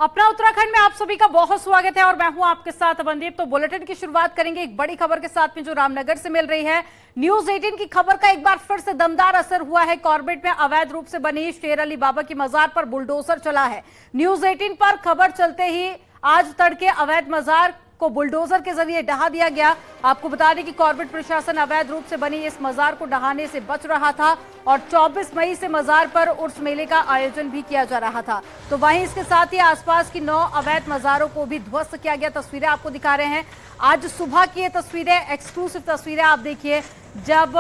अपना उत्तराखंड में आप सभी का बहुत स्वागत है और मैं हूं आपके साथ अमनदीप। तो बुलेटिन की शुरुआत करेंगे एक बड़ी खबर के साथ में जो रामनगर से मिल रही है। न्यूज 18 की खबर का एक बार फिर से दमदार असर हुआ है। कॉर्बेट में अवैध रूप से बनी शेर अली बाबा की मजार पर बुलडोजर चला है। न्यूज 18 पर खबर चलते ही आज तड़के अवैध मजार को बुलडोजर के जरिए ढहा दिया गया। आपको बता दें कि कॉर्बेट प्रशासन अवैध रूप से बनी इस मजार को ढहाने से बच रहा था और 24 मई से मजार पर उर्स मेले का आयोजन भी किया जा रहा था। तो वहीं इसके साथ ही आसपास की 9 अवैध मजारों को भी ध्वस्त किया गया। तस्वीरें आपको दिखा रहे हैं। आज सुबह की ये तस्वीरें, एक्सक्लूसिव तस्वीरें आप देखिए, जब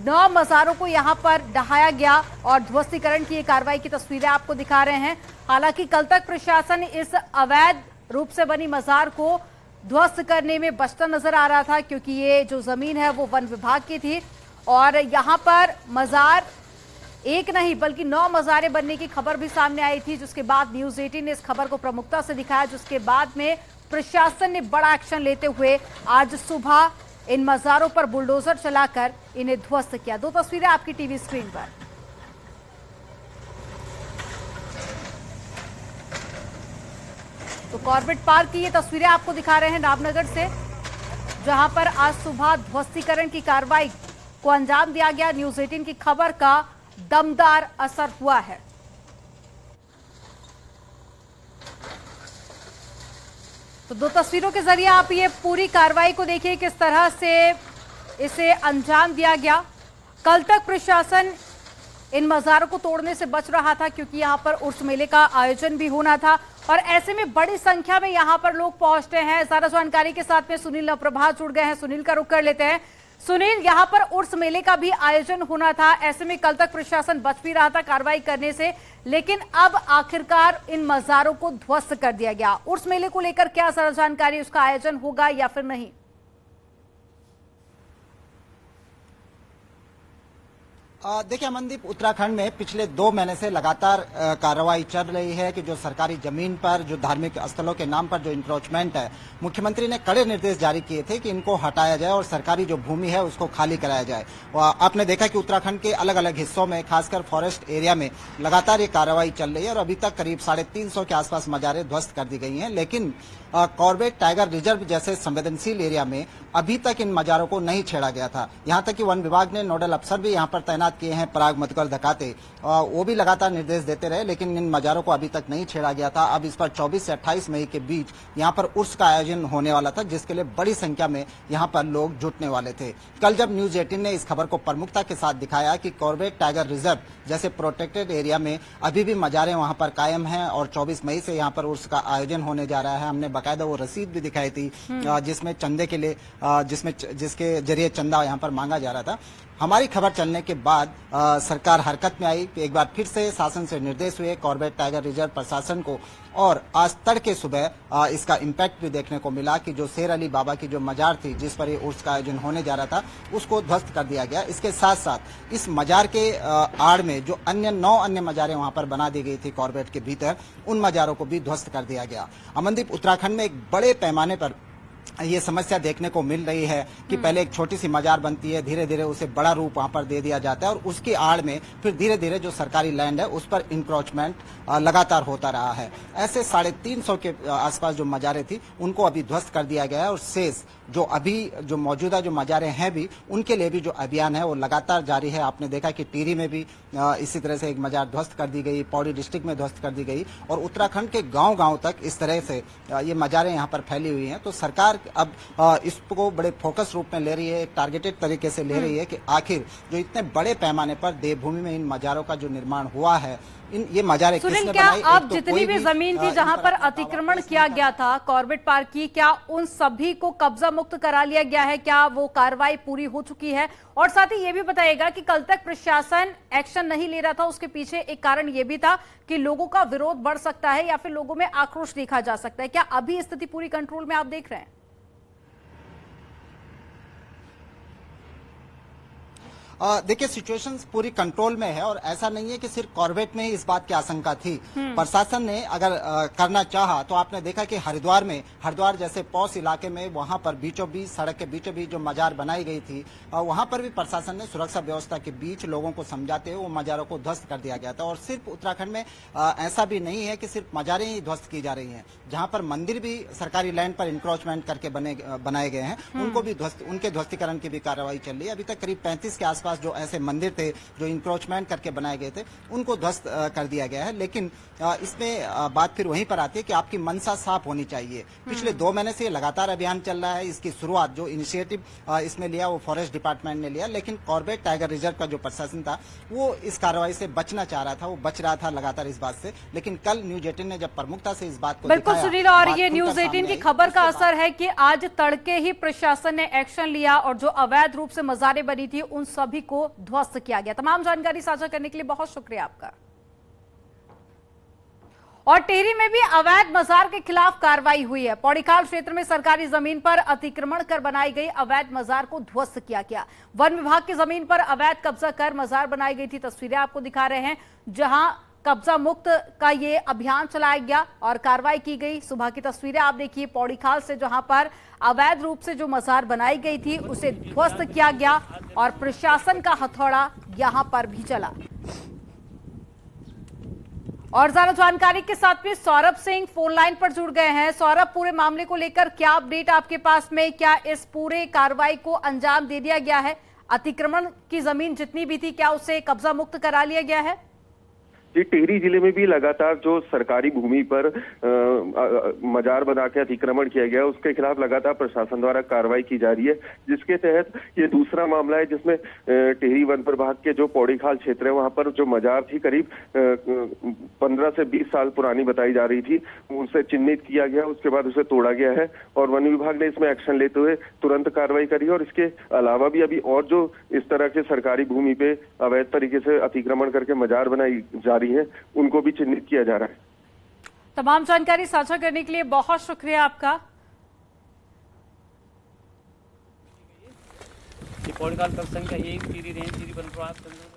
9 मजारों को यहाँ पर ढहाया गया और ध्वस्तीकरण की ये कार्रवाई की तस्वीरें आपको दिखा रहे हैं। हालांकि कल तक प्रशासन इस अवैध रूप से बनी मजार को ध्वस्त करने में बचता नजर आ रहा था, क्योंकि ये जो जमीन है वो वन विभाग की थी और यहाँ पर मजार एक नहीं बल्कि 9 मजारें बनने की खबर भी सामने आई थी, जिसके बाद न्यूज 18 ने इस खबर को प्रमुखता से दिखाया। जिसके बाद में प्रशासन ने बड़ा एक्शन लेते हुए आज सुबह इन मजारों पर बुलडोजर चलाकर इन्हें ध्वस्त किया। 2 तस्वीरें आपकी टीवी स्क्रीन पर। तो कॉर्बेट पार्क की ये तस्वीरें आपको दिखा रहे हैं रामनगर से, जहां पर आज सुबह ध्वस्तीकरण की कार्रवाई को अंजाम दिया गया। न्यूज 18 की खबर का दमदार असर हुआ है। तो 2 तस्वीरों के जरिए आप ये पूरी कार्रवाई को देखिए, किस तरह से इसे अंजाम दिया गया। कल तक प्रशासन इन मजारों को तोड़ने से बच रहा था, क्योंकि यहां पर उर्स मेले का आयोजन भी होना था और ऐसे में बड़ी संख्या में यहां पर लोग पहुंचते हैं। ज्यादा जानकारी के साथ में सुनील नवप्रभा जुड़ गए हैं। सुनील का रुख कर लेते हैं। सुनील, यहां पर उर्स मेले का भी आयोजन होना था, ऐसे में कल तक प्रशासन बच भी रहा था कार्रवाई करने से, लेकिन अब आखिरकार इन मजारों को ध्वस्त कर दिया गया। उर्स मेले को लेकर क्या सारा जानकारी, उसका आयोजन होगा या फिर नहीं? देखिए अमनदीप, उत्तराखंड में पिछले 2 महीने से लगातार कार्रवाई चल रही है कि जो सरकारी जमीन पर जो धार्मिक स्थलों के नाम पर जो इंक्रोचमेंट है, मुख्यमंत्री ने कड़े निर्देश जारी किए थे कि इनको हटाया जाए और सरकारी जो भूमि है उसको खाली कराया जाए। आपने देखा कि उत्तराखंड के अलग अलग हिस्सों में, खासकर फॉरेस्ट एरिया में लगातार ये कार्रवाई चल रही है और अभी तक करीब 350 के आसपास मजारें ध्वस्त कर दी गई हैं। लेकिन कॉर्बेट टाइगर रिजर्व जैसे संवेदनशील एरिया में अभी तक इन मजारों को नहीं छेड़ा गया था। यहाँ तक कि वन विभाग ने नोडल अफसर भी यहाँ पर तैनात किए हैं, पराग मधुकर धकाते, वो भी लगातार निर्देश देते रहे, लेकिन इन मजारों को अभी तक नहीं छेड़ा गया था। अब इस पर 24 से 28 मई के बीच यहाँ पर उर्स का आयोजन होने वाला था, जिसके लिए बड़ी संख्या में यहाँ पर लोग जुटने वाले थे। कल जब न्यूज 18 ने इस खबर को प्रमुखता के साथ दिखाया कि कॉर्बेट टाइगर रिजर्व जैसे प्रोटेक्टेड एरिया में अभी भी मजारें वहां पर कायम हैं और 24 मई से यहाँ पर उर्स का आयोजन होने जा रहा है, हमने बाकायदा वो रसीद भी दिखाई थी जिसमें चंदे के लिए जिसके जरिए चंदा यहाँ पर मांगा जा रहा था। हमारी खबर चलने के बाद सरकार हरकत में आई। एक बार फिर से शासन से निर्देश हुए कॉर्बेट टाइगर रिजर्व प्रशासन को, और आज तड़के सुबह इसका इम्पैक्ट भी देखने को मिला कि जो शेर अली बाबा की जो मजार थी जिस पर ये उर्स का आयोजन होने जा रहा था, उसको ध्वस्त कर दिया गया। इसके साथ साथ इस मजार के आड़ में जो 9 अन्य मजारें वहां पर बना दी गई थी कॉर्बेट के भीतर, उन मजारों को भी ध्वस्त कर दिया गया। अमनदीप, उत्तराखंड में एक बड़े पैमाने पर ये समस्या देखने को मिल रही है कि पहले एक छोटी सी मजार बनती है, धीरे धीरे उसे बड़ा रूप वहां पर दे दिया जाता है और उसकी आड़ में फिर धीरे धीरे जो सरकारी लैंड है उस पर इंक्रोचमेंट लगातार होता रहा है। ऐसे 350 के आसपास जो मजारें थी उनको अभी ध्वस्त कर दिया गया है और शेष जो मौजूदा जो मजारें हैं भी, उनके लिए भी जो अभियान है वो लगातार जारी है। आपने देखा कि टिहरी में भी इसी तरह से एक मजार ध्वस्त कर दी गई, पौड़ी डिस्ट्रिक्ट में ध्वस्त कर दी गई और उत्तराखंड के गांव-गांव तक इस तरह से ये मजारें यहाँ पर फैली हुई हैं। तो सरकार अब इसको बड़े फोकस रूप में ले रही है, एक टारगेटेड तरीके से ले रही है कि आखिर जो इतने बड़े पैमाने पर देवभूमि में इन मजारों का जो निर्माण हुआ है, ये मजारें किसने बनाई? क्या अब जितनी भी जमीन थी जहां पर अतिक्रमण किया गया था कॉर्बेट पार्क की, क्या उन सभी को कब्जा मुक्त करा लिया गया है? क्या वो कार्रवाई पूरी हो चुकी है? और साथ ही ये भी बताइएगा कि कल तक प्रशासन एक्शन नहीं ले रहा था, उसके पीछे एक कारण ये भी था कि लोगों का विरोध बढ़ सकता है या फिर लोगों में आक्रोश देखा जा सकता है। क्या अभी स्थिति पूरी कंट्रोल में आप देख रहे हैं? देखिए सिचुएशन पूरी कंट्रोल में है और ऐसा नहीं है कि सिर्फ कॉर्बेट में ही इस बात की आशंका थी। प्रशासन ने अगर करना चाहा तो आपने देखा कि हरिद्वार जैसे पॉश इलाके में वहां पर बीचों बीच सड़क के बीचों बीच जो मजार बनाई गई थी वहां पर भी प्रशासन ने सुरक्षा व्यवस्था के बीच लोगों को समझाते हुए वो मजारों को ध्वस्त कर दिया गया था। और सिर्फ उत्तराखंड में ऐसा भी नहीं है कि सिर्फ मजारें ही ध्वस्त की जा रही हैं, जहां पर मंदिर भी सरकारी लैंड पर इंक्रोचमेंट करके बनाए गए हैं उनको भी उनके ध्वस्तीकरण की भी कार्रवाई चल रही है। अभी तक करीब 35 के आसपास जो ऐसे मंदिर थे जो इंक्रोचमेंट करके बनाए गए थे उनको ध्वस्त कर दिया गया है। लेकिन इसमें बात फिर वहीं पर आती है कि आपकी मंशा साफ होनी चाहिए। पिछले 2 महीने से लगातार अभियान चल रहा है। इसकी शुरुआत जो इनिशिएटिव इसमें लिया वो फॉरेस्ट डिपार्टमेंट ने लिया, लेकिन कॉर्बेट टाइगर रिजर्व का जो प्रशासन था वो इस कार्रवाई से बचना चाह रहा था, वो बच रहा था लगातार इस बात से। लेकिन कल न्यूज 18 ने जब प्रमुखता से इस बात को बिल्कुल सुनील, और ये न्यूज 18 की खबर का असर है कि आज तड़के ही प्रशासन ने एक्शन लिया और जो अवैध रूप से मजारें बनी थी उन सभी को ध्वस्त किया गया। तमाम जानकारी साझा करने के लिए बहुत शुक्रिया आपका। और टिहरी में भी अवैध मजार के खिलाफ कार्रवाई हुई है। पौड़ीखाल क्षेत्र में सरकारी जमीन पर अतिक्रमण कर बनाई गई अवैध मजार को ध्वस्त किया गया। वन विभाग की जमीन पर अवैध कब्जा कर मजार बनाई गई थी। तस्वीरें आपको दिखा रहे हैं जहां कब्जा मुक्त का ये अभियान चलाया गया और कार्रवाई की गई। सुबह की तस्वीरें आप देखिए पौड़ीखाल से, जहां पर अवैध रूप से जो मजार बनाई गई थी उसे ध्वस्त किया गया और प्रशासन का हथौड़ा यहां पर भी चला। और ज्यादा जानकारी के साथ में सौरभ सिंह फोन लाइन पर जुड़ गए हैं। सौरभ, पूरे मामले को लेकर क्या अपडेट आपके पास में? क्या इस पूरे कार्रवाई को अंजाम दे दिया गया है? अतिक्रमण की जमीन जितनी भी थी क्या उसे कब्जा मुक्त करा लिया गया है? जी, टिहरी जिले में भी लगातार जो सरकारी भूमि पर मजार बना के अतिक्रमण किया गया उसके खिलाफ लगातार प्रशासन द्वारा कार्रवाई की जा रही है, जिसके तहत ये दूसरा मामला है जिसमें टिहरी वन प्रभाग के जो पौड़ीखाल क्षेत्र है वहां पर जो मजार थी करीब 15 से 20 साल पुरानी बताई जा रही थी, उनसे चिन्हित किया गया, उसके बाद उसे तोड़ा गया है और वन विभाग ने इसमें एक्शन लेते हुए तुरंत कार्रवाई करी। और इसके अलावा भी अभी और जो इस तरह के सरकारी भूमि पे अवैध तरीके से अतिक्रमण करके मजार बनाई जा रही है उनको भी चिन्हित किया जा रहा है। तमाम जानकारी साझा करने के लिए बहुत शुक्रिया आपका। पौड़ीखाल प्रखंड का एक टिहरी रेंज टिहरी वन प्रभाग।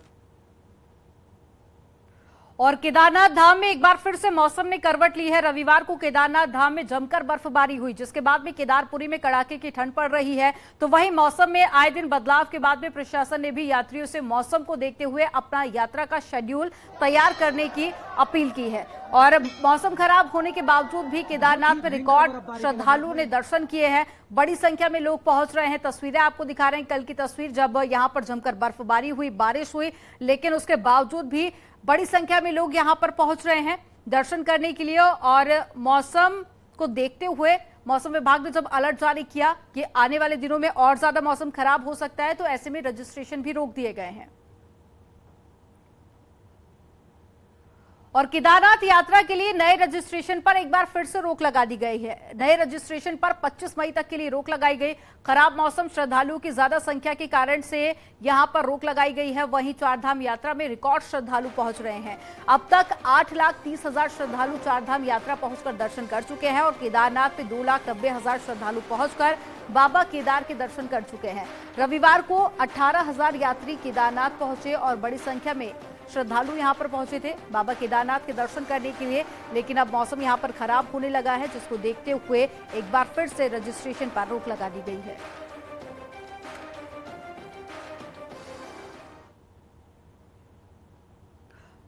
और केदारनाथ धाम में एक बार फिर से मौसम ने करवट ली है। रविवार को केदारनाथ धाम में जमकर बर्फबारी हुई, जिसके बाद में केदारपुरी में कड़ाके की ठंड पड़ रही है। तो वहीं मौसम में आए दिन बदलाव के बाद में प्रशासन ने भी यात्रियों से मौसम को देखते हुए अपना यात्रा का शेड्यूल तैयार करने की अपील की है। और मौसम खराब होने के बावजूद भी केदारनाथ में रिकॉर्ड श्रद्धालुओं ने दर्शन किए हैं। बड़ी संख्या में लोग पहुंच रहे हैं। तस्वीरें आपको दिखा रहे हैं कल की तस्वीर, जब यहां पर जमकर बर्फबारी हुई, बारिश हुई, लेकिन उसके बावजूद भी बड़ी संख्या में लोग यहां पर पहुंच रहे हैं दर्शन करने के लिए। और मौसम को देखते हुए मौसम विभाग ने जब अलर्ट जारी किया कि आने वाले दिनों में और ज्यादा मौसम खराब हो सकता है, तो ऐसे में रजिस्ट्रेशन भी रोक दिए गए हैं। और केदारनाथ यात्रा के लिए नए रजिस्ट्रेशन पर एक बार फिर से रोक लगा दी गई है। नए रजिस्ट्रेशन पर 25 मई तक के लिए रोक लगाई गई। खराब मौसम, श्रद्धालुओं की ज्यादा संख्या के कारण से यहां पर रोक लगाई गई है। वहीं चारधाम यात्रा में रिकॉर्ड श्रद्धालु पहुंच रहे हैं। अब तक 8,30,000 श्रद्धालु चारधाम यात्रा पहुंचकर दर्शन कर चुके हैं और केदारनाथ पे 2,90,000 श्रद्धालु पहुंचकर बाबा केदार के दर्शन कर चुके हैं। रविवार को 18,000 यात्री केदारनाथ पहुंचे और बड़ी संख्या में श्रद्धालु यहां पर पहुंचे थे बाबा केदारनाथ के दर्शन करने के लिए। लेकिन अब मौसम यहां पर खराब होने लगा है, जिसको देखते हुए एक बार फिर से रजिस्ट्रेशन पर रोक लगा दी गई है।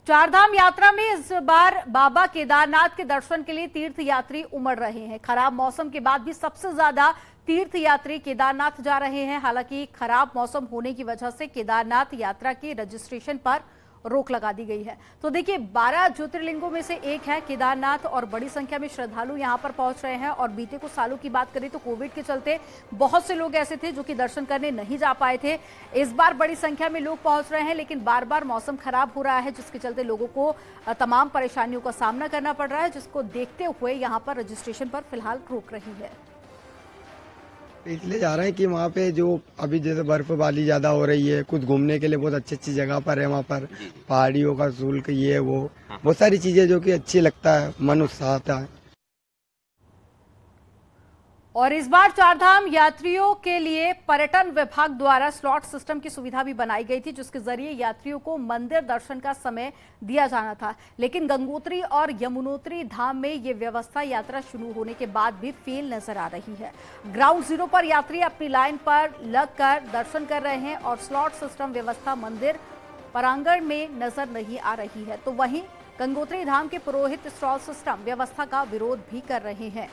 चारधाम यात्रा में इस बार बाबा केदारनाथ के दर्शन के लिए तीर्थ यात्री उमड़ रहे हैं। खराब मौसम के बाद भी सबसे ज्यादा तीर्थ यात्री केदारनाथ जा रहे हैं। हालांकि खराब मौसम होने की वजह से केदारनाथ यात्रा के रजिस्ट्रेशन पर रोक लगा दी गई है। तो देखिए 12 ज्योतिर्लिंगों में से एक है केदारनाथ और बड़ी संख्या में श्रद्धालु यहां पर पहुंच रहे हैं। और बीते कुछ सालों की बात करें तो कोविड के चलते बहुत से लोग ऐसे थे जो कि दर्शन करने नहीं जा पाए थे। इस बार बड़ी संख्या में लोग पहुंच रहे हैं, लेकिन बार बार मौसम खराब हो रहा है, जिसके चलते लोगों को तमाम परेशानियों का सामना करना पड़ रहा है, जिसको देखते हुए यहाँ पर रजिस्ट्रेशन पर फिलहाल रोक रही है। इसलिए जा रहे हैं कि वहाँ पे जो अभी जैसे बर्फबारी ज्यादा हो रही है, कुछ घूमने के लिए बहुत अच्छी अच्छी जगह पर है, वहाँ पर पहाड़ियों का शुल्क ये वो बहुत सारी चीजें जो कि अच्छी लगता है, मन उत्साह आता है। और इस बार चारधाम यात्रियों के लिए पर्यटन विभाग द्वारा स्लॉट सिस्टम की सुविधा भी बनाई गई थी, जिसके जरिए यात्रियों को मंदिर दर्शन का समय दिया जाना था। लेकिन गंगोत्री और यमुनोत्री धाम में ये व्यवस्था यात्रा शुरू होने के बाद भी फेल नजर आ रही है। ग्राउंड जीरो पर यात्री अपनी लाइन पर लगकर दर्शन कर रहे हैं और स्लॉट सिस्टम व्यवस्था मंदिर प्रांगण में नजर नहीं आ रही है। तो वहीं गंगोत्री धाम के पुरोहित स्लॉट सिस्टम व्यवस्था का विरोध भी कर रहे हैं।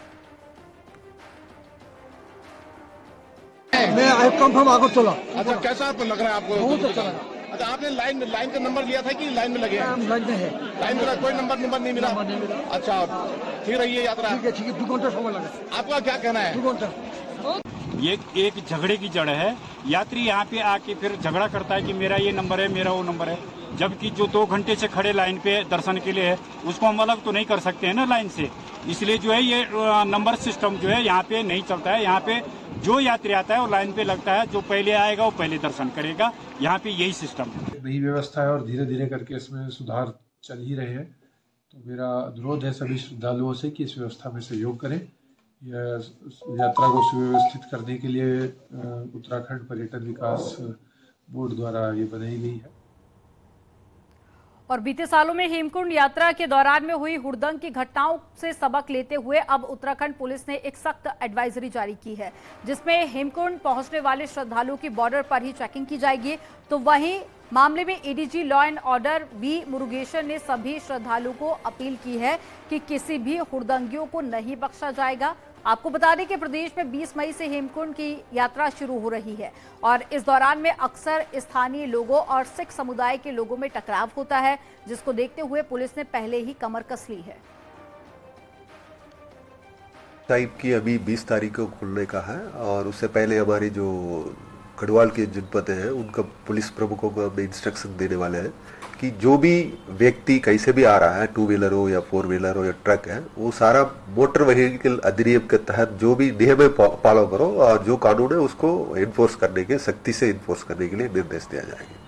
मैं कंफर्म आकर चला। अच्छा, कैसा आपको लग रहा है? आपको बहुत अच्छा लगा। अच्छा, आपने लाइन का नंबर लिया था कि लाइन में लगे? लाइन में है। लाइन में कोई नंबर नहीं मिला? अच्छा, ठीक रही है यात्रा? ठीक है, 2 घंटा समय लगा। आपका क्या कहना है? 2 घंटा। ये एक झगड़े की जड़ है। यात्री यहाँ पे आके फिर झगड़ा करता है कि मेरा ये नंबर है, मेरा वो नंबर है, जबकि जो 2 घंटे से खड़े लाइन पे दर्शन के लिए है उसको हम अलग तो नहीं कर सकते हैं ना लाइन से। इसलिए जो है ये नंबर सिस्टम जो है यहाँ पे नहीं चलता है। यहाँ पे जो यात्री आता है वो लाइन पे लगता है, जो पहले आएगा वो पहले दर्शन करेगा। यहाँ पे यही सिस्टम है। नई व्यवस्था है और धीरे धीरे करके इसमें सुधार चल ही रहे हैं। तो मेरा अनुरोध है सभी श्रद्धालुओं से कि इस व्यवस्था में सहयोग करें। यह यात्रा को सुव्यवस्थित करने के लिए उत्तराखंड पर्यटन विकास बोर्ड द्वारा ये बनाई गई है। और बीते सालों में हेमकुंड यात्रा के दौरान में हुई हुड़दंग की घटनाओं से सबक लेते हुए अब उत्तराखंड पुलिस ने एक सख्त एडवाइजरी जारी की है, जिसमें हेमकुंड पहुंचने वाले श्रद्धालुओं की बॉर्डर पर ही चेकिंग की जाएगी। तो वहीं मामले में ADG law and order V Murugesan ने सभी श्रद्धालुओं को अपील की है कि किसी भी हुड़दंगियों को नहीं बख्शा जाएगा। आपको बता दें कि प्रदेश में 20 मई से हेमकुंड की यात्रा शुरू हो रही है और इस दौरान में अक्सर स्थानीय लोगों और सिख समुदाय के लोगों में टकराव होता है, जिसको देखते हुए पुलिस ने पहले ही कमर कस ली है। टाइप की अभी 20 तारीख को खुलने का है और उससे पहले हमारी जो गढ़वाल के जनपद हैं उनका पुलिस प्रमुखों को हम इंस्ट्रक्शन देने वाले हैं कि जो भी व्यक्ति कहीं से भी आ रहा है, 2 व्हीलर हो या 4 व्हीलर हो या ट्रक है, वो सारा मोटर व्हीकल अधिनियम के तहत जो भी नियम है फॉलो करो और जो कानून है उसको इन्फोर्स करने के सख्ती से इन्फोर्स करने के लिए निर्देश दिया जाएगा।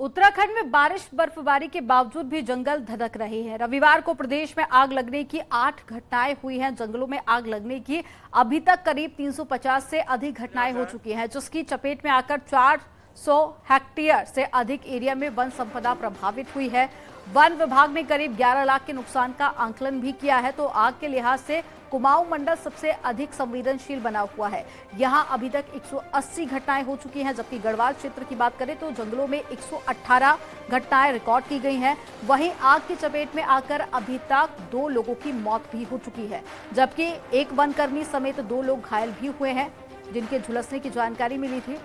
उत्तराखंड में बारिश बर्फबारी के बावजूद भी जंगल धधक रहे हैं। रविवार को प्रदेश में आग लगने की 8 घटनाएं हुई हैं। जंगलों में आग लगने की अभी तक करीब 350 से अधिक घटनाएं हो चुकी हैं, जिसकी चपेट में आकर 400 हेक्टेयर से अधिक एरिया में वन संपदा प्रभावित हुई है। वन विभाग ने करीब 11 लाख के नुकसान का आंकलन भी किया है। तो आग के लिहाज से कुमाऊं मंडल सबसे अधिक संवेदनशील बना हुआ है। यहां अभी तक 180 घटनाएं हो चुकी हैं, जबकि गढ़वाल क्षेत्र की बात करें तो जंगलों में 118 घटनाएं रिकॉर्ड की गई हैं। वहीं आग की चपेट में आकर अभी तक 2 लोगों की मौत भी हो चुकी है, जबकि एक वनकर्मी समेत 2 लोग घायल भी हुए हैं, जिनके झुलसने की जानकारी मिली थी।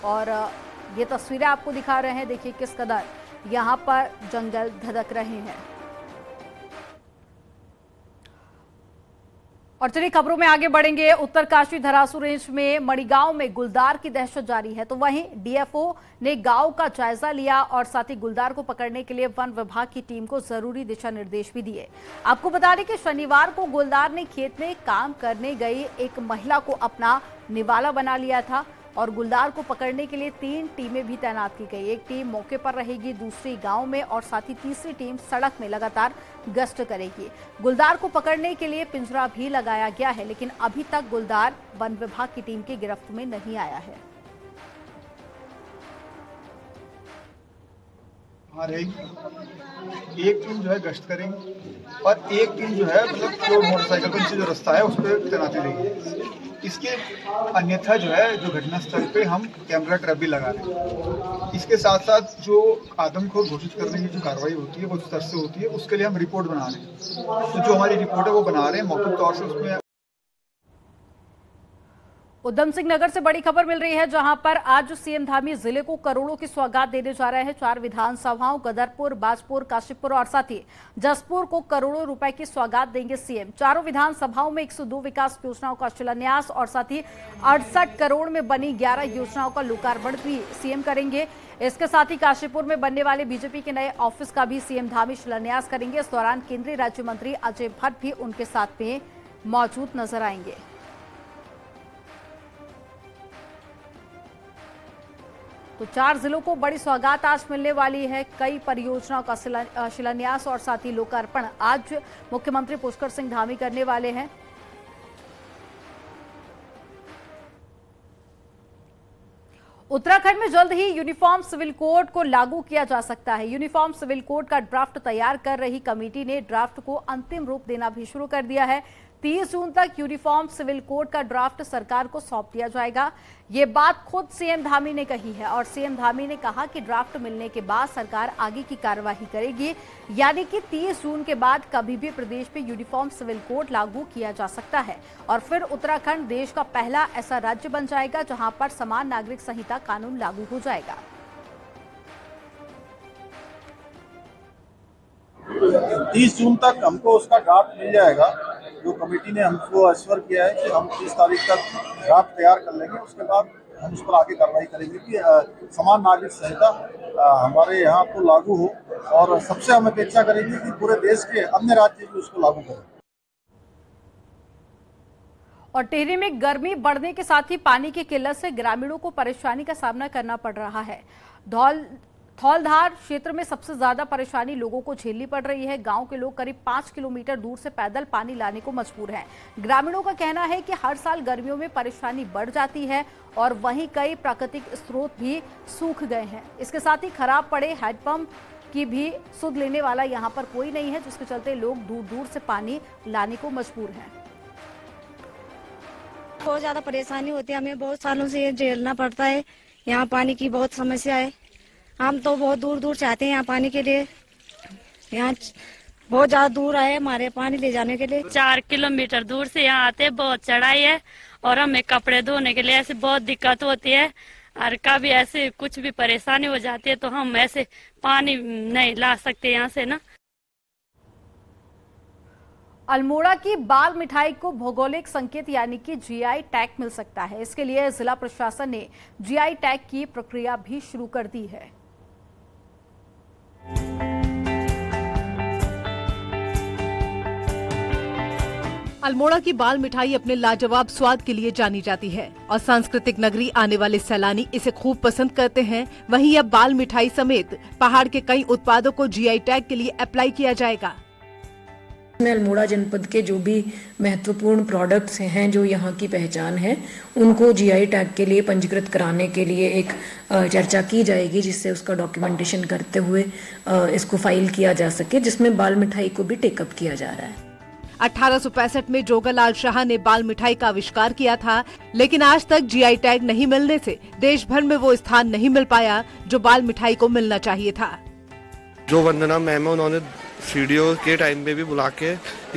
और ये तस्वीरें आपको दिखा रहे हैं, देखिए किस कदर यहां पर जंगल धधक रहे हैं। और चलिए खबरों में आगे बढ़ेंगे। उत्तरकाशी धरासू रेंज में मणिगांव में गुलदार की दहशत जारी है। तो वहीं डीएफओ ने गांव का जायजा लिया और साथ ही गुलदार को पकड़ने के लिए वन विभाग की टीम को जरूरी दिशा निर्देश भी दिए। आपको बता दें कि शनिवार को गुलदार ने खेत में काम करने गई एक महिला को अपना निवाला बना लिया था और गुलदार को पकड़ने के लिए 3 टीमें भी तैनात की गई। एक टीम मौके पर रहेगी, दूसरी गांव में और साथ ही तीसरी टीम सड़क में लगातार गश्त करेगी। गुलदार को पकड़ने के लिए पिंजरा भी लगाया गया है, लेकिन अभी तक गुलदार वन विभाग की टीम की गिरफ्त में नहीं आया है। एक टीम जो है गश्त करेंगे और एक टीम जो है मतलब जो मोटरसाइकिल पर जो रास्ता है उस पर तैनाती रहेगी। इसके अन्यथा जो है जो घटनास्थल पे हम कैमरा ट्रैप भी लगा रहे हैं। इसके साथ साथ जो आदमखोर घोषित करने की जो कार्रवाई होती है वो स्तर से होती है, उसके लिए हम रिपोर्ट बना रहे हैं। तो जो हमारी रिपोर्ट है वो बना रहे हैं, मौखिक तौर से उसमें। उधम सिंह नगर से बड़ी खबर मिल रही है, जहां पर आज सीएम धामी जिले को करोड़ों की सौगात देने जा रहे हैं। 4 विधानसभाओं गदरपुर, बाजपुर, काशीपुर और साथ ही जसपुर को करोड़ों रुपए की सौगात देंगे सीएम। चारों विधानसभाओं में 102 विकास योजनाओं का शिलान्यास और साथ ही 68 करोड़ में बनी 11 योजनाओं का लोकार्पण भी सीएम करेंगे। इसके साथ ही काशीपुर में बनने वाले बीजेपी के नए ऑफिस का भी सीएम धामी शिलान्यास करेंगे। इस दौरान केंद्रीय राज्य मंत्री अजय भट्ट भी उनके साथ में मौजूद नजर आएंगे। तो 4 जिलों को बड़ी सौगात आज मिलने वाली है। कई परियोजनाओं का शिलान्यास और साथ ही लोकार्पण आज मुख्यमंत्री पुष्कर सिंह धामी करने वाले हैं। उत्तराखंड में जल्द ही यूनिफॉर्म सिविल कोड को लागू किया जा सकता है। यूनिफॉर्म सिविल कोड का ड्राफ्ट तैयार कर रही कमेटी ने ड्राफ्ट को अंतिम रूप देना भी शुरू कर दिया है। 30 जून तक यूनिफॉर्म सिविल कोड का ड्राफ्ट सरकार को सौंप दिया जाएगा। ये बात खुद सीएम धामी ने कही है और सीएम धामी ने कहा कि ड्राफ्ट मिलने के बाद सरकार आगे की कार्यवाही करेगी, यानी कि 30 जून के बाद कभी भी प्रदेश में यूनिफॉर्म सिविल कोड लागू किया जा सकता है और फिर उत्तराखंड देश का पहला ऐसा राज्य बन जाएगा जहां पर समान नागरिक संहिता कानून लागू हो जाएगा। 30 जून तक हमको उसका ड्राफ्ट मिल जाएगा। जो कमेटी ने हमको अश्वर किया है कि हम 30 तारीख तक ड्राफ्ट तैयार कर लेंगे, उसके बाद हम उस पर आगे कार्रवाई करेंगे कि समान नागरिक संहिता हमारे यहाँ तो लागू हो और सबसे हम अपेक्षा करेंगे कि पूरे देश के अन्य राज्य भी उसको लागू करें। और टिहरी में गर्मी बढ़ने के साथ ही पानी की किल्लत से ग्रामीणों को परेशानी का सामना करना पड़ रहा है। धौलधार क्षेत्र में सबसे ज्यादा परेशानी लोगों को झेलनी पड़ रही है। गांव के लोग करीब 5 किलोमीटर दूर से पैदल पानी लाने को मजबूर हैं। ग्रामीणों का कहना है कि हर साल गर्मियों में परेशानी बढ़ जाती है और वहीं कई प्राकृतिक स्रोत भी सूख गए हैं। इसके साथ ही खराब पड़े हैंडपंप की भी सुध लेने वाला यहां पर कोई नहीं है, जिसके चलते लोग दूर दूर से पानी लाने को मजबूर हैं। बहुत ज्यादा परेशानी होती है, हमें बहुत सालों से ये झेलना पड़ता है। यहाँ पानी की बहुत समस्या है। हम तो बहुत दूर दूर से आते हैं यहाँ पानी के लिए। यहाँ बहुत ज्यादा दूर आए हमारे पानी ले जाने के लिए। 4 किलोमीटर दूर से यहाँ आते हैं। बहुत चढ़ाई है और हमें कपड़े धोने के लिए ऐसे बहुत दिक्कत होती है और कभी ऐसे कुछ भी परेशानी हो जाती है तो हम ऐसे पानी नहीं ला सकते यहाँ से ना। अल्मोड़ा की बाल मिठाई को भौगोलिक संकेत यानी कि जीआई टैग मिल सकता है। इसके लिए जिला प्रशासन ने जीआई टैग की प्रक्रिया भी शुरू कर दी है। अल्मोड़ा की बाल मिठाई अपने लाजवाब स्वाद के लिए जानी जाती है और सांस्कृतिक नगरी आने वाले सैलानी इसे खूब पसंद करते हैं। वहीं अब बाल मिठाई समेत पहाड़ के कई उत्पादों को जीआई टैग के लिए अप्लाई किया जाएगा। अल्मोड़ा जनपद के जो भी महत्वपूर्ण प्रोडक्ट्स हैं, जो यहाँ की पहचान है, उनको जीआई टैग के लिए पंजीकृत कराने के लिए एक चर्चा की जाएगी, जिससे उसका डॉक्यूमेंटेशन करते हुए इसको फाइल किया जा सके, जिसमें बाल मिठाई को भी टेकअप किया जा रहा है। 1865 में जोगालाल शाह ने बाल मिठाई का आविष्कार किया था, लेकिन आज तक जीआई टैग नहीं मिलने से देश भर में वो स्थान नहीं मिल पाया जो बाल मिठाई को मिलना चाहिए था। जो वंदना मैम है, उन्होंने सीडीओ के टाइम में भी बुला के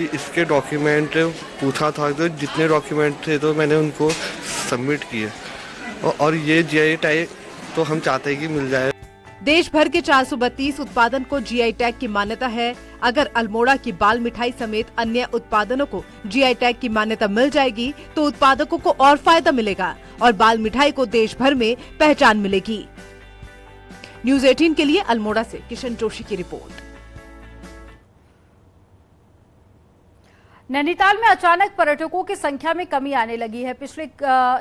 इसके डॉक्यूमेंट पूछा था, तो जितने डॉक्यूमेंट थे तो मैंने उनको सबमिट किए और ये जीआई टैग तो हम चाहते हैं कि मिल जाए। देश भर के 432 उत्पादन को जीआई टैग की मान्यता है। अगर अल्मोड़ा की बाल मिठाई समेत अन्य उत्पादनों को जीआई टैग की मान्यता मिल जाएगी तो उत्पादकों को और फायदा मिलेगा और बाल मिठाई को देश भर में पहचान मिलेगी। न्यूज़ 18 के लिए अल्मोड़ा से किशन जोशी की रिपोर्ट। नैनीताल में अचानक पर्यटकों की संख्या में कमी आने लगी है। पिछले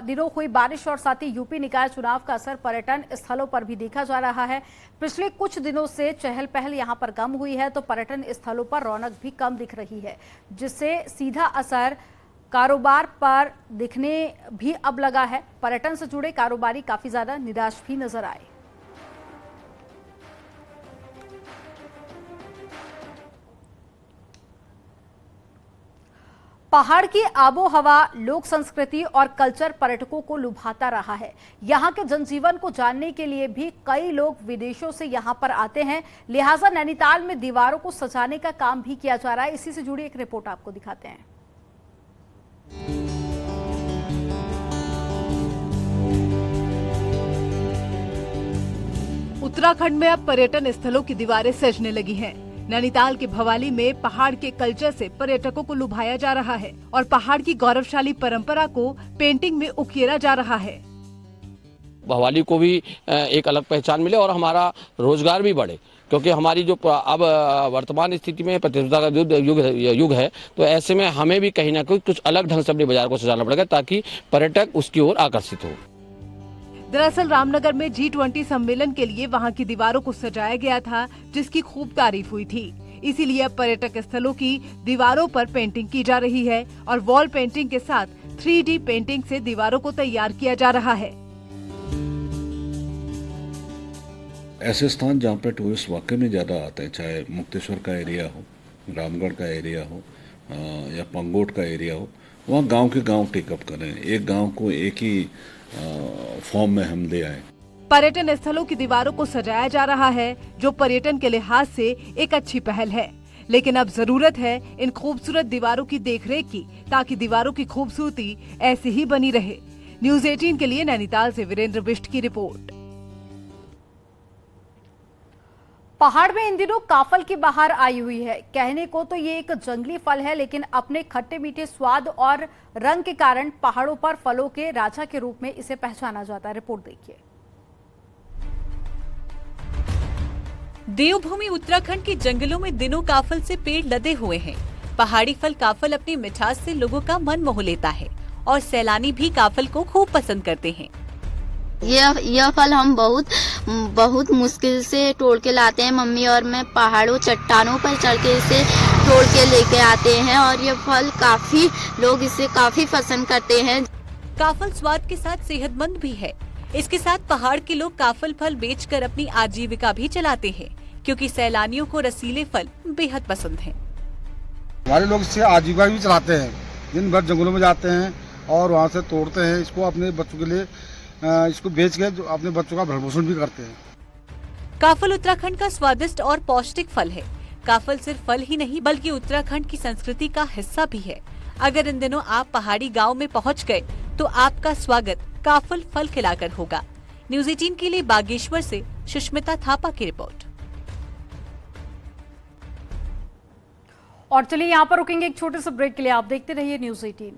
दिनों हुई बारिश और साथ ही यूपी निकाय चुनाव का असर पर्यटन स्थलों पर भी देखा जा रहा है। पिछले कुछ दिनों से चहल पहल यहां पर कम हुई है तो पर्यटन स्थलों पर रौनक भी कम दिख रही है, जिससे सीधा असर कारोबार पर दिखने भी अब लगा है। पर्यटन से जुड़े कारोबारी काफी ज्यादा निराश भी नजर आए। पहाड़ की आबो हवा, लोक संस्कृति और कल्चर पर्यटकों को लुभाता रहा है। यहाँ के जनजीवन को जानने के लिए भी कई लोग विदेशों से यहाँ पर आते हैं। लिहाजा नैनीताल में दीवारों को सजाने का काम भी किया जा रहा है। इसी से जुड़ी एक रिपोर्ट आपको दिखाते हैं। उत्तराखंड में अब पर्यटन स्थलों की दीवारें सजने लगी हैं। नैनीताल के भवाली में पहाड़ के कल्चर से पर्यटकों को लुभाया जा रहा है और पहाड़ की गौरवशाली परंपरा को पेंटिंग में उकेरा जा रहा है। भवाली को भी एक अलग पहचान मिले और हमारा रोजगार भी बढ़े, क्योंकि हमारी जो अब वर्तमान स्थिति में प्रतिस्पर्धा का युग है, तो ऐसे में हमें भी कहीं ना कहीं कुछ अलग ढंग से अपने बाजार को सजाना पड़ेगा ताकि पर्यटक उसकी ओर आकर्षित हो। दरअसल रामनगर में G20 सम्मेलन के लिए वहां की दीवारों को सजाया गया था, जिसकी खूब तारीफ हुई थी। इसीलिए अब पर्यटक स्थलों की दीवारों पर पेंटिंग की जा रही है और वॉल पेंटिंग के साथ 3D पेंटिंग से दीवारों को तैयार किया जा रहा है। ऐसे स्थान जहाँ पे टूरिस्ट वाकई में ज़्यादा आते हैं, चाहे मुक्तेश्वर का एरिया हो, रामगढ़ का एरिया हो या पंगोट का एरिया हो, वहाँ गांव के गांव टेकअप करें, एक गांव को एक ही फॉर्म में हम ले आए। पर्यटन स्थलों की दीवारों को सजाया जा रहा है, जो पर्यटन के लिहाज से एक अच्छी पहल है, लेकिन अब जरूरत है इन खूबसूरत दीवारों की देखरेख की, ताकि दीवारों की खूबसूरती ऐसी ही बनी रहे। न्यूज़ 18 के लिए नैनीताल से वीरेंद्र बिष्ट की रिपोर्ट। पहाड़ में इन दिनों काफल की बहार आई हुई है। कहने को तो ये एक जंगली फल है, लेकिन अपने खट्टे मीठे स्वाद और रंग के कारण पहाड़ों पर फलों के राजा के रूप में इसे पहचाना जाता है। रिपोर्ट देखिए। देवभूमि उत्तराखंड के जंगलों में दिनों काफल से पेड़ लदे हुए हैं। पहाड़ी फल काफल अपनी मिठास से लोगों का मन मोह लेता है और सैलानी भी काफल को खूब पसंद करते हैं। यह फल हम बहुत मुश्किल से तोड़ के लाते हैं। मम्मी और मैं पहाड़ों चट्टानों पर चढ़ के इसे तोड़ के लेके आते हैं और यह फल काफी लोग इसे काफी पसंद करते हैं। काफल स्वाद के साथ सेहतमंद भी है। इसके साथ पहाड़ के लोग काफल फल बेचकर अपनी आजीविका भी चलाते हैं, क्योंकि सैलानियों को रसीले फल बेहद पसंद हैं। हमारे लोग इससे आजीविका भी चलाते हैं, दिन भर जंगलों में जाते हैं और वहाँ से तोड़ते हैं, इसको अपने बच्चों के लिए इसको बेच के अपने बच्चों का भरण पोषण भी करते हैं। काफल उत्तराखंड का स्वादिष्ट और पौष्टिक फल है। काफल सिर्फ फल ही नहीं बल्कि उत्तराखंड की संस्कृति का हिस्सा भी है। अगर इन दिनों आप पहाड़ी गांव में पहुंच गए तो आपका स्वागत काफल फल खिलाकर होगा। न्यूज़ 18 के लिए बागेश्वर से सुष्मिता थापा की रिपोर्ट। और चलिए यहाँ पर रुकेंगे एक छोटे से ब्रेक के लिए। आप देखते रहिए न्यूज़ 18।